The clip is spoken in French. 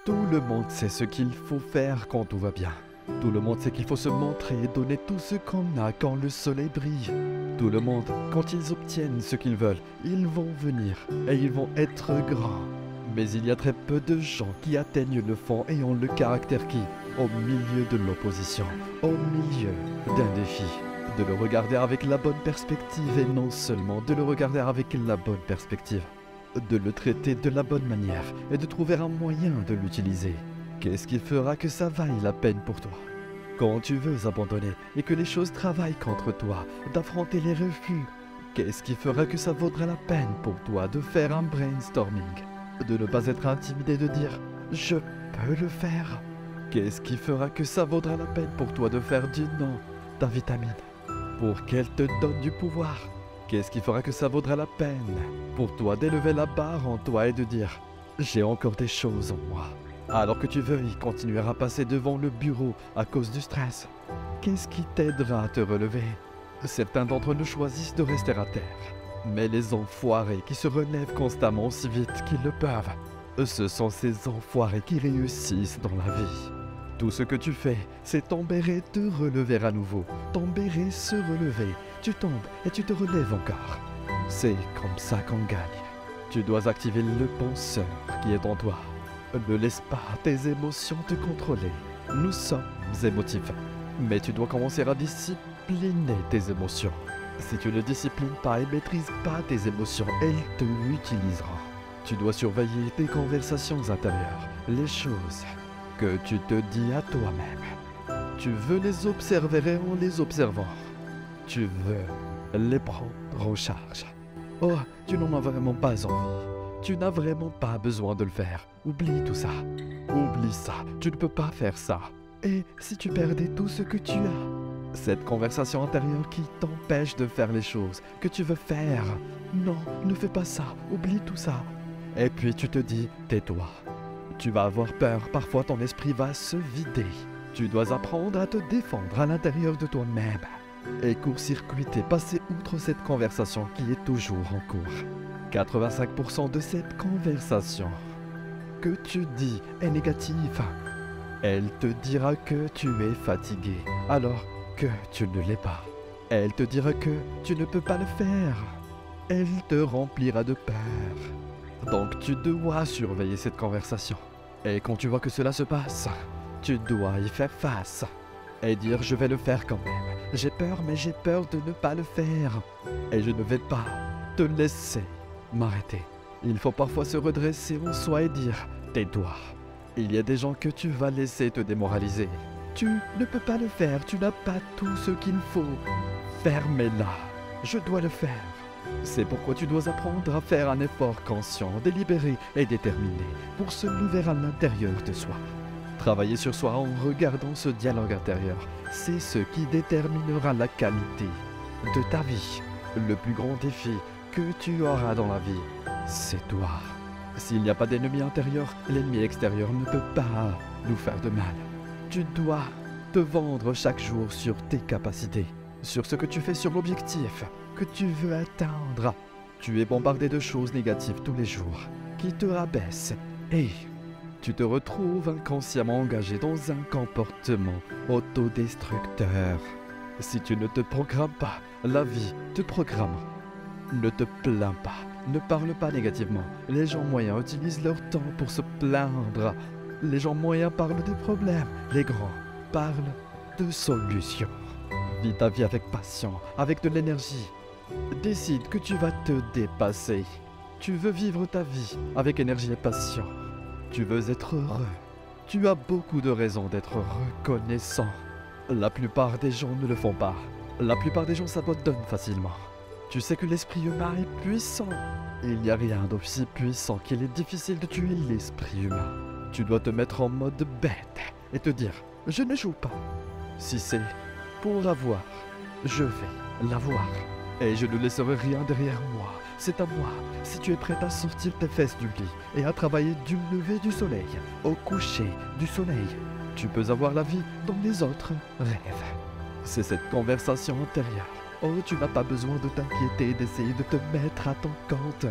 Tout le monde sait ce qu'il faut faire quand tout va bien. Tout le monde sait qu'il faut se montrer et donner tout ce qu'on a quand le soleil brille. Tout le monde, quand ils obtiennent ce qu'ils veulent, ils vont venir et ils vont être grands. Mais il y a très peu de gens qui atteignent le fond et ont le caractère qui, au milieu de l'opposition, au milieu d'un défi, de le regarder avec la bonne perspective et non seulement de le regarder avec la bonne perspective, de le traiter de la bonne manière et de trouver un moyen de l'utiliser. Qu'est-ce qui fera que ça vaille la peine pour toi? Quand tu veux abandonner et que les choses travaillent contre toi, d'affronter les refus, qu'est-ce qui fera que ça vaudra la peine pour toi de faire un brainstorming? De ne pas être intimidé de dire « je peux le faire ». Qu'est-ce qui fera que ça vaudra la peine pour toi de faire du non ta vitamine pour qu'elle te donne du pouvoir? Qu'est-ce qui fera que ça vaudra la peine pour toi d'élever la barre en toi et de dire « j'ai encore des choses en moi ». Alors que tu veuilles continuer à passer devant le bureau à cause du stress, qu'est-ce qui t'aidera à te relever? Certains d'entre nous choisissent de rester à terre. Mais les enfoirés qui se relèvent constamment aussi vite qu'ils le peuvent, ce sont ces enfoirés qui réussissent dans la vie. Tout ce que tu fais, c'est tomber et te relever à nouveau. Tomber et se relever. Tu tombes et tu te relèves encore. C'est comme ça qu'on gagne. Tu dois activer le penseur qui est en toi. Ne laisse pas tes émotions te contrôler. Nous sommes émotifs. Mais tu dois commencer à discipliner tes émotions. Si tu ne disciplines pas et maîtrises pas tes émotions, elles te utiliseront. Tu dois surveiller tes conversations intérieures, les choses que tu te dis à toi-même. Tu veux les observer en les observant. Tu veux les prendre en charge. Oh, tu n'en as vraiment pas envie. Tu n'as vraiment pas besoin de le faire. Oublie tout ça. Oublie ça. Tu ne peux pas faire ça. Et si tu perdais tout ce que tu as? Cette conversation intérieure qui t'empêche de faire les choses que tu veux faire. Non, ne fais pas ça. Oublie tout ça. Et puis tu te dis, tais-toi. Tu vas avoir peur. Parfois ton esprit va se vider. Tu dois apprendre à te défendre à l'intérieur de toi-même. Et court-circuiter, passer outre cette conversation qui est toujours en cours. 85% de cette conversation que tu dis est négative. Elle te dira que tu es fatigué alors que tu ne l'es pas. Elle te dira que tu ne peux pas le faire. Elle te remplira de peur. Donc tu dois surveiller cette conversation. Et quand tu vois que cela se passe, tu dois y faire face. Et dire je vais le faire quand même. J'ai peur mais j'ai peur de ne pas le faire. Et je ne vais pas te laisser m'arrêter. Il faut parfois se redresser en soi et dire tais-toi. Il y a des gens que tu vas laisser te démoraliser. Tu ne peux pas le faire, tu n'as pas tout ce qu'il faut. Fermez-la, je dois le faire. C'est pourquoi tu dois apprendre à faire un effort conscient, délibéré et déterminé pour se lever à l'intérieur de soi. Travailler sur soi en regardant ce dialogue intérieur, c'est ce qui déterminera la qualité de ta vie. Le plus grand défi que tu auras dans la vie, c'est toi. S'il n'y a pas d'ennemi intérieur, l'ennemi extérieur ne peut pas nous faire de mal. Tu dois te vendre chaque jour sur tes capacités, sur ce que tu fais, sur l'objectif que tu veux atteindre. Tu es bombardé de choses négatives tous les jours qui te rabaissent et tu te retrouves inconsciemment engagé dans un comportement autodestructeur. Si tu ne te programmes pas, la vie te programme. Ne te plains pas, ne parle pas négativement. Les gens moyens utilisent leur temps pour se plaindre. Les gens moyens parlent des problèmes. Les grands parlent de solutions. Vis ta vie avec passion, avec de l'énergie. Décide que tu vas te dépasser. Tu veux vivre ta vie avec énergie et passion. Tu veux être heureux. Tu as beaucoup de raisons d'être reconnaissant. La plupart des gens ne le font pas. La plupart des gens s'abandonnent facilement. Tu sais que l'esprit humain est puissant. Il n'y a rien d'aussi puissant qu'il est difficile de tuer l'esprit humain. Tu dois te mettre en mode bête et te dire « Je ne joue pas ». Si c'est pour avoir, je vais l'avoir. Et je ne laisserai rien derrière moi. C'est à moi. Si tu es prête à sortir tes fesses du lit et à travailler du lever du soleil au coucher du soleil, tu peux avoir la vie dont les autres rêvent. C'est cette conversation intérieure. Oh, tu n'as pas besoin de t'inquiéter, d'essayer de te mettre à ton compte.